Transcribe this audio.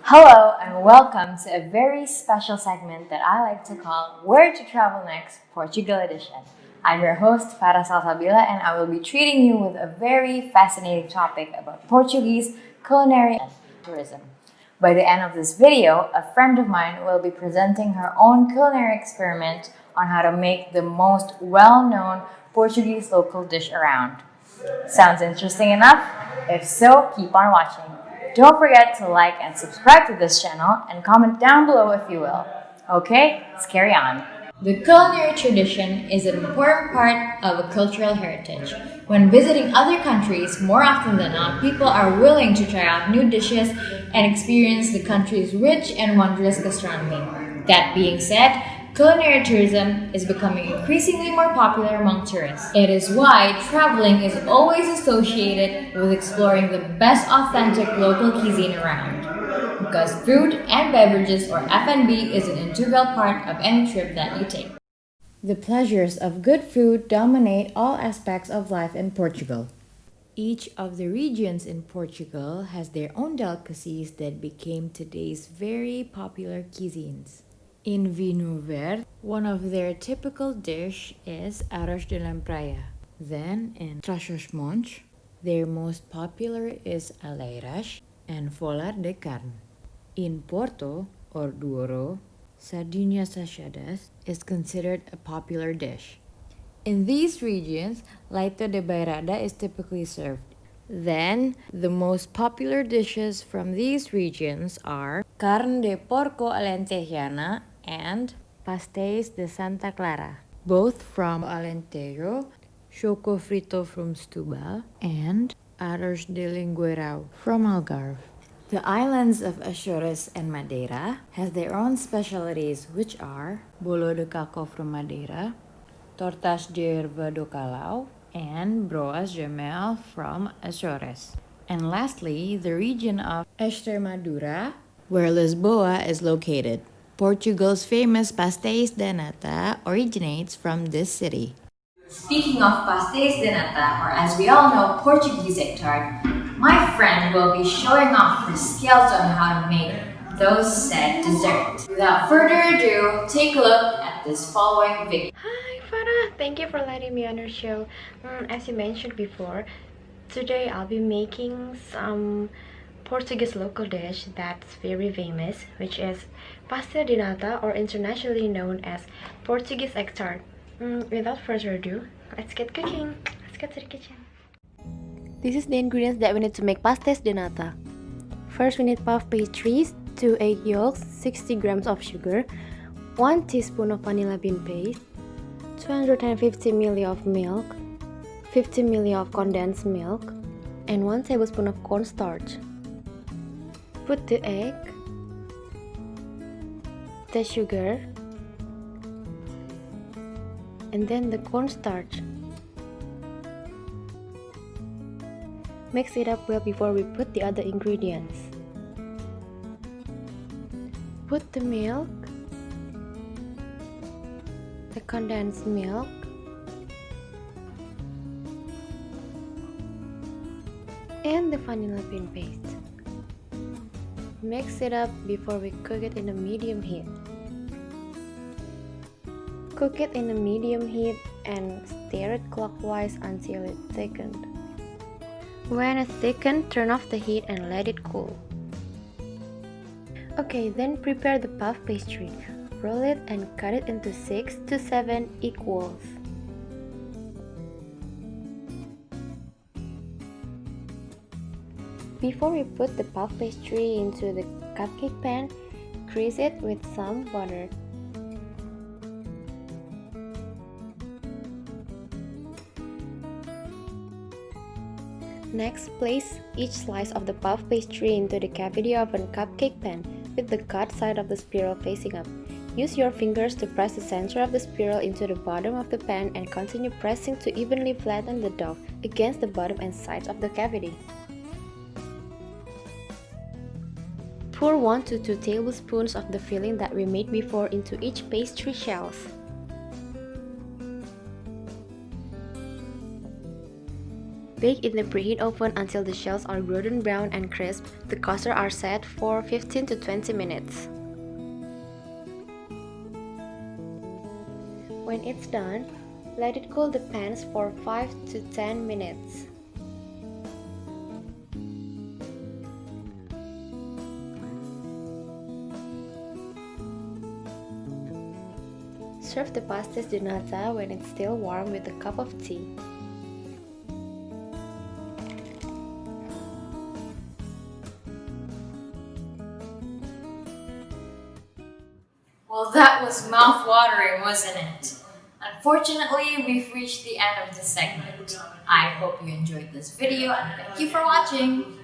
Hello and welcome to a very special segment that I like to call Where to Travel Next, Portugal Edition. I'm your host, Farah Salsabila, and I will be treating you with a very fascinating topic about Portuguese, culinary, and tourism. By the end of this video, a friend of mine will be presenting her own culinary experiment on how to make the most well-known Portuguese local dish around. Sounds interesting enough? If so, keep on watching. Don't forget to like and subscribe to this channel and comment down below if you will. Okay, let's carry on. The culinary tradition is an important part of a cultural heritage. When visiting other countries, more often than not, people are willing to try out new dishes and experience the country's rich and wondrous gastronomy. That being said, culinary tourism is becoming increasingly more popular among tourists. It is why traveling is always associated with exploring the best authentic local cuisine around. Because food and beverages or F&B is an integral part of any trip that you take. The pleasures of good food dominate all aspects of life in Portugal. Each of the regions in Portugal has their own delicacies that became today's very popular cuisines. In Vinho Verde, one of their typical dish is arroz de lampreia. Then in Trás-os-Montes, their most popular is aleiras and folhar de carne. In Porto or Douro, sardinhas assadas is considered a popular dish. In these regions, leite de beirada is typically served. Then, the most popular dishes from these regions are carne de porco alentejana and pastéis de Santa Clara, both from Alentejo, choco frito from Setúbal, and arroz de lingueirão from Algarve. The islands of Açores and Madeira has their own specialties, which are bolo de caco from Madeira, tortas de erva do Calau, and broas de mel from Açores. And lastly, the region of Extremadura, where Lisboa is located. Portugal's famous pastéis de nata originates from this city. Speaking of pastéis de nata, or as we all know, Portuguese egg tart, my friend will be showing off her skills on how to make those said dessert. Without further ado, take a look at this following video. Hi Farah, thank you for letting me on your show. As you mentioned before, today I'll be making some Portuguese local dish that's very famous, which is pastel de nata, or internationally known as Portuguese egg tart. Without further ado, let's get cooking. Let's get to the kitchen. This is the ingredients that we need to make pastéis de nata. First, we need puff pastries, 2 egg yolks, 60 grams of sugar, 1 teaspoon of vanilla bean paste, 250 ml of milk, 50 ml of condensed milk, and 1 tablespoon of cornstarch. Put the egg, the sugar, and then the cornstarch. Mix it up well before we put the other ingredients. Put the milk, the condensed milk, and the vanilla bean paste. Mix it up before we cook it in a medium heat. Cook it in a medium heat and stir it clockwise until it thickens. When it's thickened, turn off the heat and let it cool. Okay, then prepare the puff pastry. Roll it and cut it into 6 to 7 equals. Before we put the puff pastry into the cupcake pan, grease it with some butter. Next, place each slice of the puff pastry into the cavity of a cupcake pan with the cut side of the spiral facing up. Use your fingers to press the center of the spiral into the bottom of the pan and continue pressing to evenly flatten the dough against the bottom and sides of the cavity. Pour 1 to 2 tablespoons of the filling that we made before into each pastry shells. Bake in the preheat oven until the shells are golden brown and crisp. The custard are set for 15 to 20 minutes. When it's done, let it cool the pans for 5 to 10 minutes. Serve the pastéis de nata when it's still warm with a cup of tea. Well, that was mouth-watering, wasn't it? Unfortunately, we've reached the end of this segment. I hope you enjoyed this video and thank you for watching.